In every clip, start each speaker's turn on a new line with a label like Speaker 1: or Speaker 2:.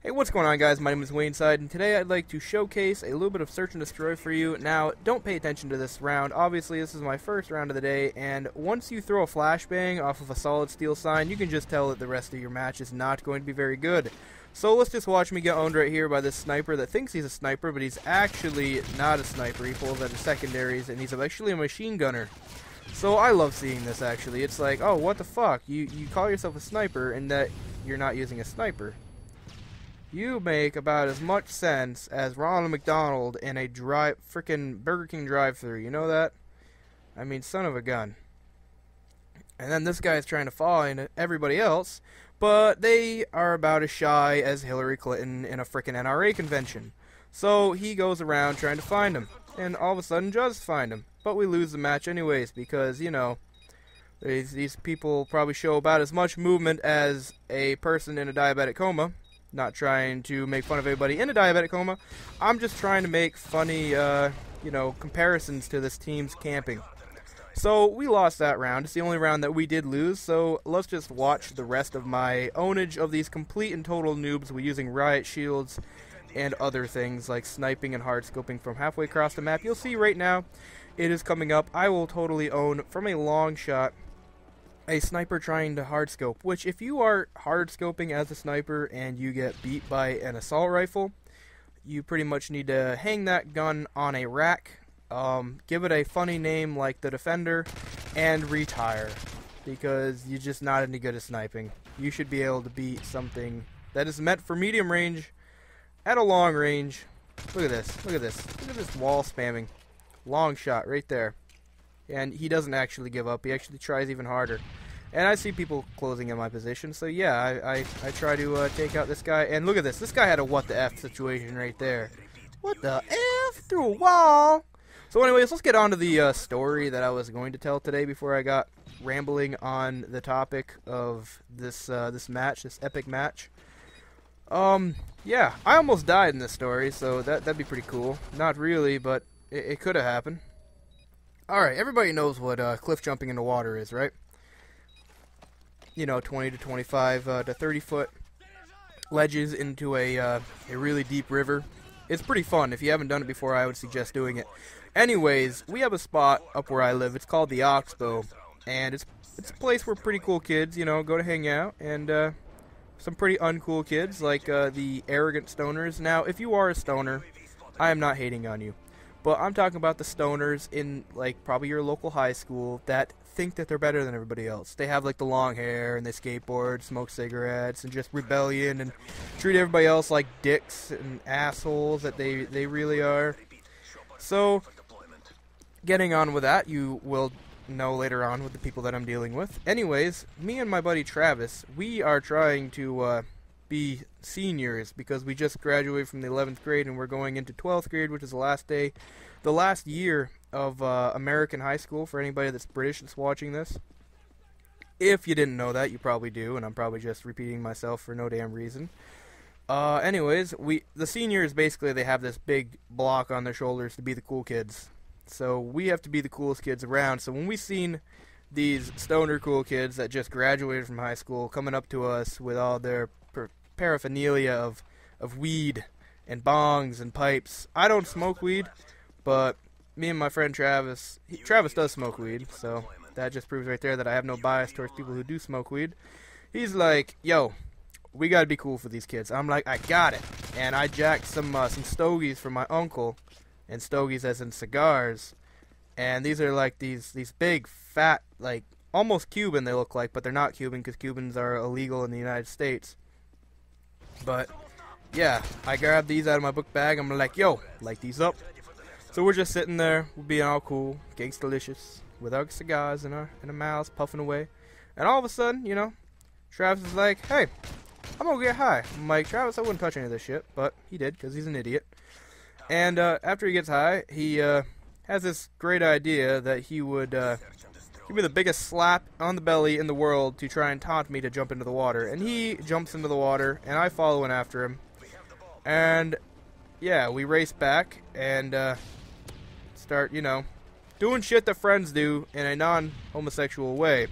Speaker 1: Hey, what's going on, guys? My name is Wayneside, and today I'd like to showcase a little bit of Search and Destroy for you. Now, don't pay attention to this round. Obviously, this is my first round of the day, and once you throw a flashbang off of a solid steel sign, you can just tell that the rest of your match is not going to be very good. So let's just watch me get owned right here by this sniper that thinks he's a sniper, but he's actually not a sniper. He pulls out his secondaries, and he's actually a machine gunner. So I love seeing this, actually. It's like, oh, what the fuck? You call yourself a sniper, and that you're not using a sniper. You make about as much sense as Ronald McDonald in a frickin' Burger King drive-thru. You know that? I mean, son of a gun. And then this guy is trying to find everybody else, but they are about as shy as Hillary Clinton in a frickin' NRA convention. So he goes around trying to find him, and all of a sudden does find him. But we lose the match anyways because, you know, these people probably show about as much movement as a person in a diabetic coma. Not trying to make fun of everybody in a diabetic coma. I'm just trying to make funny, you know, comparisons to this team's camping. So we lost that round. It's the only round that we did lose. So let's just watch the rest of my ownage of these complete and total noobs with using riot shields and other things like sniping and hard scoping from halfway across the map. You'll see right now it is coming up. I will totally own from a long shot a sniper trying to hardscope, which if you are hardscoping as a sniper and you get beat by an assault rifle, you pretty much need to hang that gun on a rack, give it a funny name like the Defender, and retire, because you're just not any good at sniping. You should be able to beat something that is meant for medium range at a long range. Look at this, look at this, look at this wall spamming. Long shot right there. And he doesn't actually give up. He actually tries even harder. And I see people closing in my position. So yeah, I try to take out this guy. And look at this. This guy had a what the F situation right there. What the F? Through a wall. So anyways, let's get on to the story that I was going to tell today before I got rambling on the topic of this this match, this epic match. Yeah, I almost died in this story, so that'd be pretty cool. Not really, but it could have happened. Alright, everybody knows what cliff jumping into water is, right? You know, 20 to 25 to 30 foot ledges into a really deep river. It's pretty fun. If you haven't done it before, I would suggest doing it. Anyways, we have a spot up where I live. It's called the Oxbow, and it's a place where pretty cool kids, you know, go to hang out, and some pretty uncool kids, like the arrogant stoners. Now, if you are a stoner, I am not hating on you. But I'm talking about the stoners in, like, probably your local high school that think that they're better than everybody else. They have, like, the long hair, and they skateboard, smoke cigarettes, and just rebellion, and treat everybody else like dicks and assholes that they really are. So, getting on with that, you will know later on with the people that I'm dealing with. Anyways, me and my buddy Travis, we are trying to be seniors because we just graduated from the 11th grade and we're going into 12th grade, which is the last year of American high school for anybody that's British that's watching this. If you didn't know that, you probably do, and I'm probably just repeating myself for no damn reason. Anyways, the seniors, basically, they have this big block on their shoulders to be the cool kids. So we have to be the coolest kids around. So when we seen these stoner cool kids that just graduated from high school coming up to us with all their paraphernalia of weed and bongs and pipes. I don't smoke weed, but me and my friend Travis, Travis does smoke weed, so that just proves right there that I have no bias towards people who do smoke weed. He's like, yo, we gotta be cool for these kids. I'm like, I got it. And I jacked some stogies from my uncle, and stogies as in cigars, and these are like these big, fat, like, almost Cuban they look like, but they're not Cuban because Cubans are illegal in the United States. But, yeah, I grabbed these out of my book bag. I'm like, yo, light these up. So we're just sitting there, we're being all cool, gangsta-licious, with our cigars in our mouths, puffing away. And all of a sudden, you know, Travis is like, hey, I'm gonna get high. I'm like, Travis, I wouldn't touch any of this shit. But he did, because he's an idiot. And after he gets high, he has this great idea that he would give me the biggest slap on the belly in the world to try and taunt me to jump into the water. And he jumps into the water, and I follow in after him. And, yeah, we race back and start, you know, doing shit that friends do in a non-homosexual way.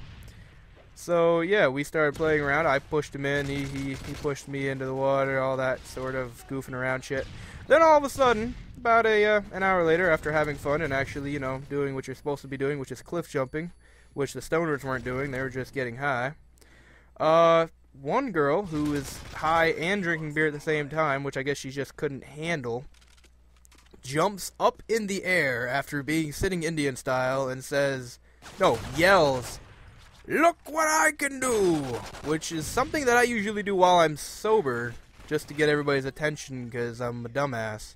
Speaker 1: So yeah, we started playing around. I pushed him in, he pushed me into the water, all that sort of goofing around shit. Then all of a sudden, about an hour later, after having fun and actually, you know, doing what you're supposed to be doing, which is cliff jumping, which the stoners weren't doing, they were just getting high. One girl who is high and drinking beer at the same time, which I guess she just couldn't handle, jumps up in the air after being sitting Indian style and yells, "Look what I can do!" Which is something that I usually do while I'm sober, just to get everybody's attention because I'm a dumbass.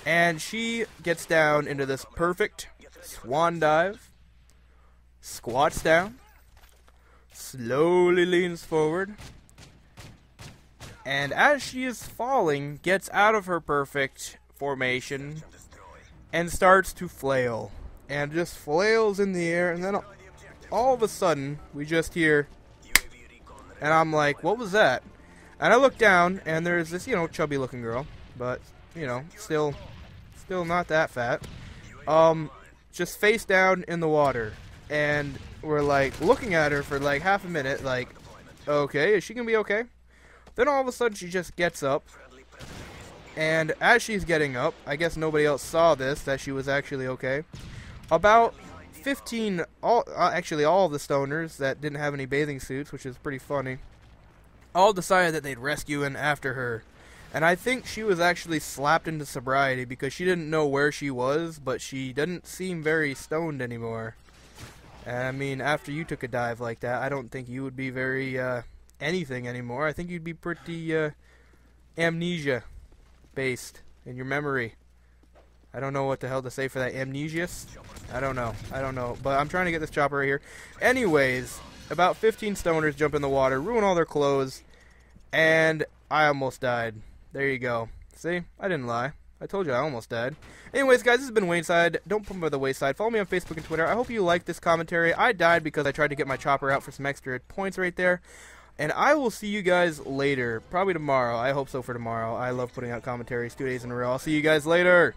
Speaker 1: And she gets down into this perfect swan dive, squats down, slowly leans forward, and as she is falling, gets out of her perfect formation and starts to flail. And just flails in the air, and then all of a sudden, we just hear, and I'm like, what was that? And I look down, and there's this, you know, chubby looking girl, but, you know, still not that fat, just face down in the water. And we're like looking at her for like half a minute, like, okay, is she gonna be okay? Then all of a sudden she just gets up, and as she's getting up, I guess nobody else saw this, that she was actually okay. About 15, actually all of the stoners that didn't have any bathing suits, which is pretty funny, all decided that they'd rescue in after her. And I think she was actually slapped into sobriety because she didn't know where she was, but she didn't seem very stoned anymore. And I mean, after you took a dive like that, I don't think you would be very, anything anymore. I think you'd be pretty, amnesia-based in your memory. I don't know what the hell to say for that. Amnesious? I don't know. But I'm trying to get this chopper right here. Anyways, about 15 stoners jump in the water, ruin all their clothes, and I almost died. There you go. See? I didn't lie. I told you I almost died. Anyways, guys, this has been Wayside. Don't put me by the wayside. Follow me on Facebook and Twitter. I hope you liked this commentary. I died because I tried to get my chopper out for some extra points right there. And I will see you guys later. Probably tomorrow. I hope so for tomorrow. I love putting out commentaries 2 days in a row. I'll see you guys later.